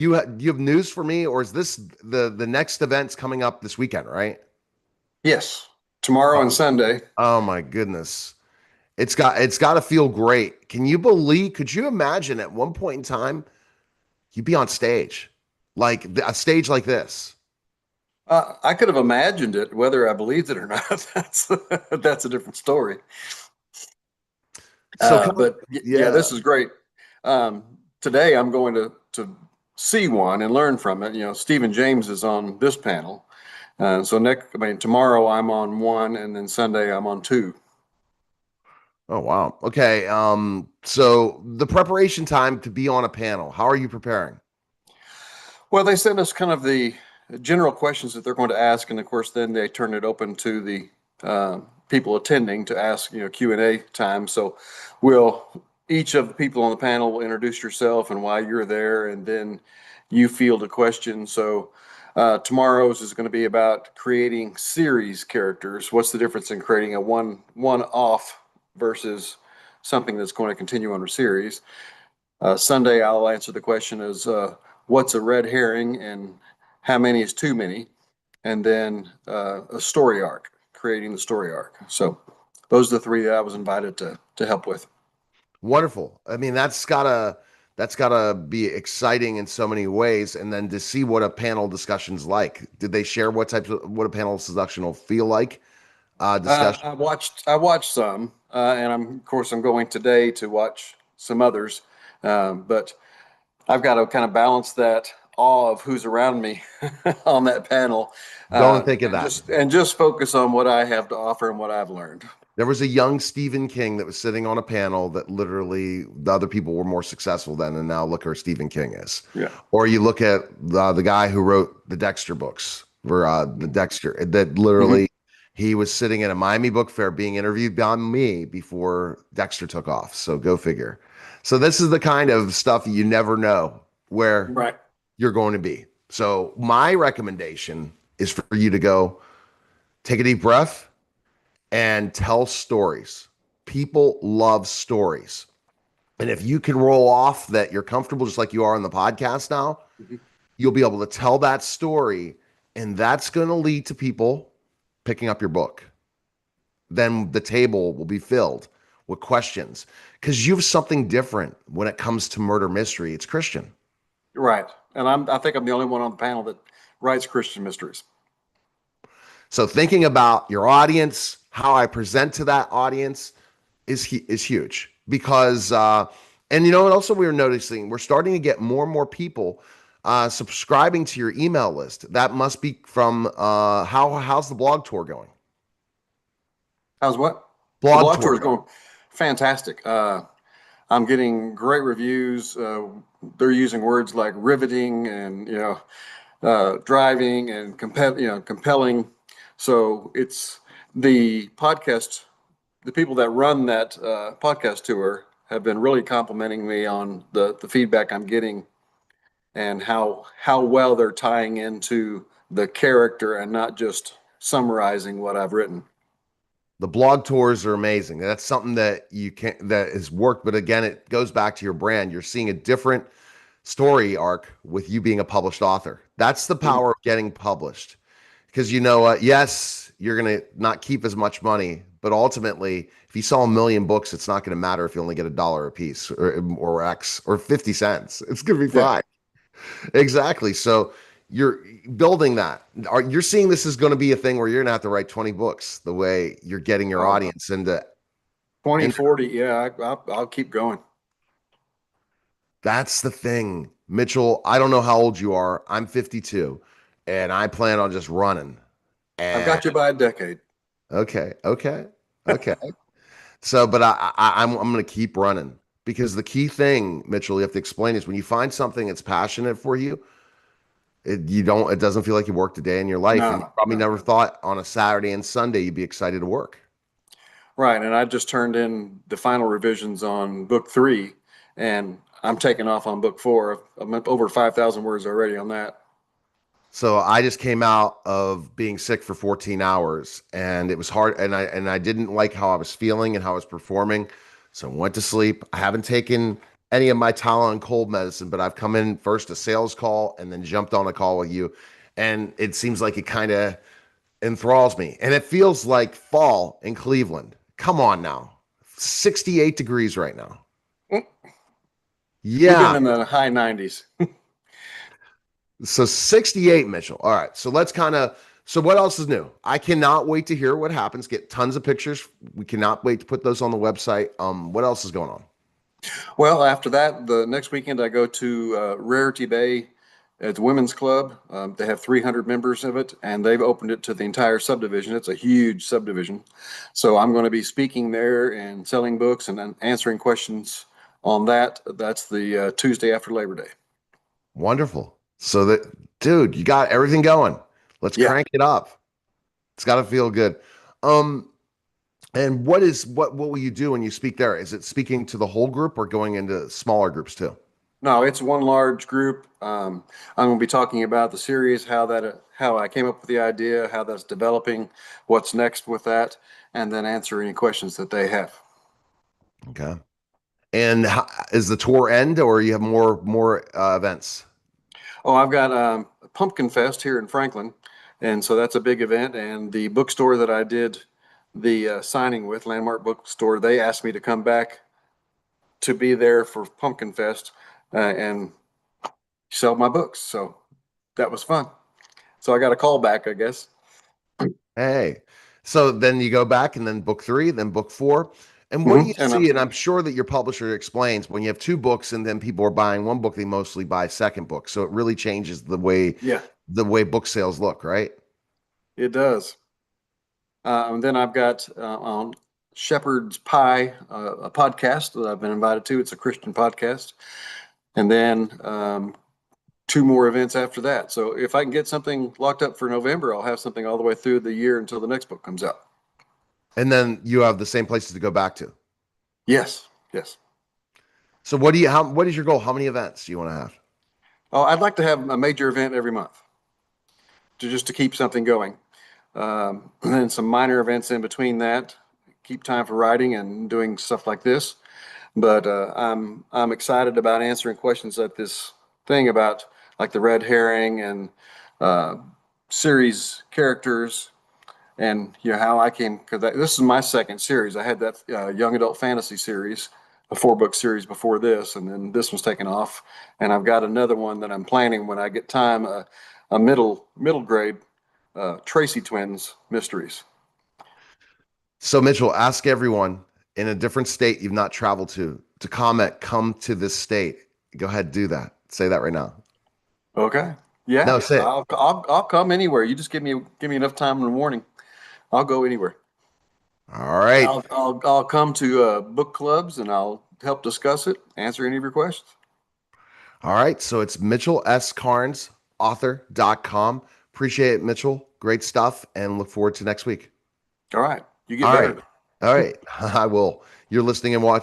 You have news for me, or is this the next event's coming up this weekend, right? Yes, tomorrow and Oh, Sunday. oh my goodness. It's got to feel great. Could you imagine at one point in time you'd be on stage, like a stage like this? I could have imagined it, whether I believed it or not. That's a different story. So Yeah, yeah. this is great. Today I'm going to see one and learn from it. You know, Stephen James is on this panel, I mean, tomorrow I'm on one, and then Sunday I'm on two. Oh wow. Okay. So the preparation time to be on a panel, how are you preparing? Well, they send us kind of the general questions that they're going to ask, and of course, then they turn it open to the people attending to ask, Q&A time. So, we'll each of the people on the panel will introduce yourself and why you're there, and then you field a question. So, tomorrow's is going to be about creating series characters. What's the difference in creating a one off versus something that's going to continue on a series? Sunday, I'll answer the question as what's a red herring and how many is too many? And then a story arc, creating the story arc. So those are the three that I was invited to help with. Wonderful. I mean, that's gotta be exciting in so many ways. And then to see what a panel discussion's like. Did they share what a panel discussion will feel like? Discussion. I watched some, and of course I'm going today to watch some others. But I've got to kind of balance that awe of who's around me on that panel, Don't think of and that. just focus on what I have to offer and what I've learned. There was a young Stephen King that was sitting on a panel that literally the other people were more successful than, and now look where Stephen King is. Yeah. Or you look at the guy who wrote the Dexter books, or the Dexter, that literally Hmm. he was sitting at a Miami book fair being interviewed by me before Dexter took off. So go figure. So this is the kind of stuff you never know where Right. you're going to be. So my recommendation is for you to go take a deep breath and tell stories. People love stories. And if you can roll off that you're comfortable, just like you are on the podcast now, Mhm. you'll be able to tell that story. And that's going to lead to people picking up your book. Then the table will be filled with questions because you have something different when it comes to murder mystery. It's Christian. Right. And I think I'm the only one on the panel that writes Christian mysteries. So thinking about your audience, how I present to that audience is huge because and you know what also we're noticing we're starting to get more and more people subscribing to your email list. That must be from how's the blog tour going? How's what? The Blog blog tour tour is going. going fantastic. I'm getting great reviews. They're using words like riveting and driving and compelling. So it's the podcast. The people that run that podcast tour have been really complimenting me on the feedback I'm getting and how well they're tying into the character and not just summarizing what I've written. The blog tours are amazing. That's something that you can that has worked, but again, it goes back to your brand. You're seeing a different story arc with you being a published author. That's the Mm. power of getting published. Because you know what? Yes, you're going to not keep as much money, but ultimately, if you sell a million books, it's not going to matter if you only get $1 a piece or X or 50 cents. It's going to be Yeah. fine. Exactly. So you're building that. You're seeing this is going to be a thing where you're going to have to write 20 books the way you're getting your Oh, audience into, 20, and 40. Yeah, I'll keep going. that's the thing. Mitchell, I don't know how old you are. I'm 52 and I plan on just running. I've And got you by a decade. okay, okay, okay. So, but I'm going to keep running because the key thing, Mitchell, you have to explain is when you find something that's passionate for you, it doesn't feel like you worked a day in your life, and you No, probably no. never thought on a Saturday and Sunday you'd be excited to work. Right. And I just turned in the final revisions on book three, and I'm taking off on book four. I'm up over 5,000 words already on that. So I just came out of being sick for 14 hours, and it was hard, and I didn't like how I was feeling and how I was performing. So I went to sleep. I haven't taken any of my Tylenol cold medicine, but I've come in first a sales call and then jumped on a call with you. And it seems like it kind of enthralls me. And it feels like fall in Cleveland. Come on now. 68 degrees right now. We've been Yeah. in the high 90s. So 68, Mitchell. All right. So let's kind of, so what else is new? I cannot wait to hear what happens. Get tons of pictures. We cannot wait to put those on the website. What else is going on? Well, after that, the next weekend I go to Rarity Bay at the Women's Club. They have 300 members of it, and they've opened it to the entire subdivision. It's a huge subdivision. So I'm going to be speaking there and selling books and then answering questions on that. That's the Tuesday after Labor Day. Wonderful. So that, dude, you got everything going. Let's Yeah. crank it up. It's got to feel good. And what will you do when you speak there? Is it speaking to the whole group or going into smaller groups too? No, it's one large group. I'm going to be talking about the series, how I came up with the idea, how that's developing, what's next with that, and then answer any questions that they have. Okay. And how, is the tour end or you have more events? Oh, I've got Pumpkin Fest here in Franklin, and so that's a big event. And the bookstore that I did the signing with, Landmark Bookstore, they asked me to come back to be there for Pumpkin Fest and sell my books. So that was fun. So I got a call back, I guess. Hey, so then you go back and then book 3, then book 4. And what do you Mm-hmm. And see? And I'm sure that your publisher explains when you have 2 books and then people are buying one book, they mostly buy a second book. So it really changes yeah, the way book sales look, right? it does. And then I've got on Shepherd's Pie, a podcast that I've been invited to. It's a Christian podcast. And then 2 more events after that. So if I can get something locked up for November, I'll have something all the way through the year until the next book comes out. And then you have the same places to go back to. Yes, yes. So what is your goal? How many events do you want to have? Oh, I'd like to have a major event every month to keep something going. And then some minor events in between that, keep time for writing and doing stuff like this. But I'm excited about answering questions at this thing about like the red herring and uh, series characters and how I came, because this is my second series. I had that young adult fantasy series, a 4-book series before this, and then this one's taken off, and I've got another one that I'm planning when I get time, a middle grade Tracy twins mysteries. So Mitchell, ask everyone in a different state you've not traveled to comment, come to this state. Go ahead, do that. Say that right now. Okay, No, yeah, say it. I'll come anywhere. You just give me enough time in the morning. I'll go anywhere. All right. I'll come to book clubs and I'll help discuss it, answer any of your questions. All right. So it's Mitchell S. Carnes, author.com. Appreciate it, Mitchell. Great stuff. And look forward to next week. All right, you get All better. right. All right. I will. You're listening and watching.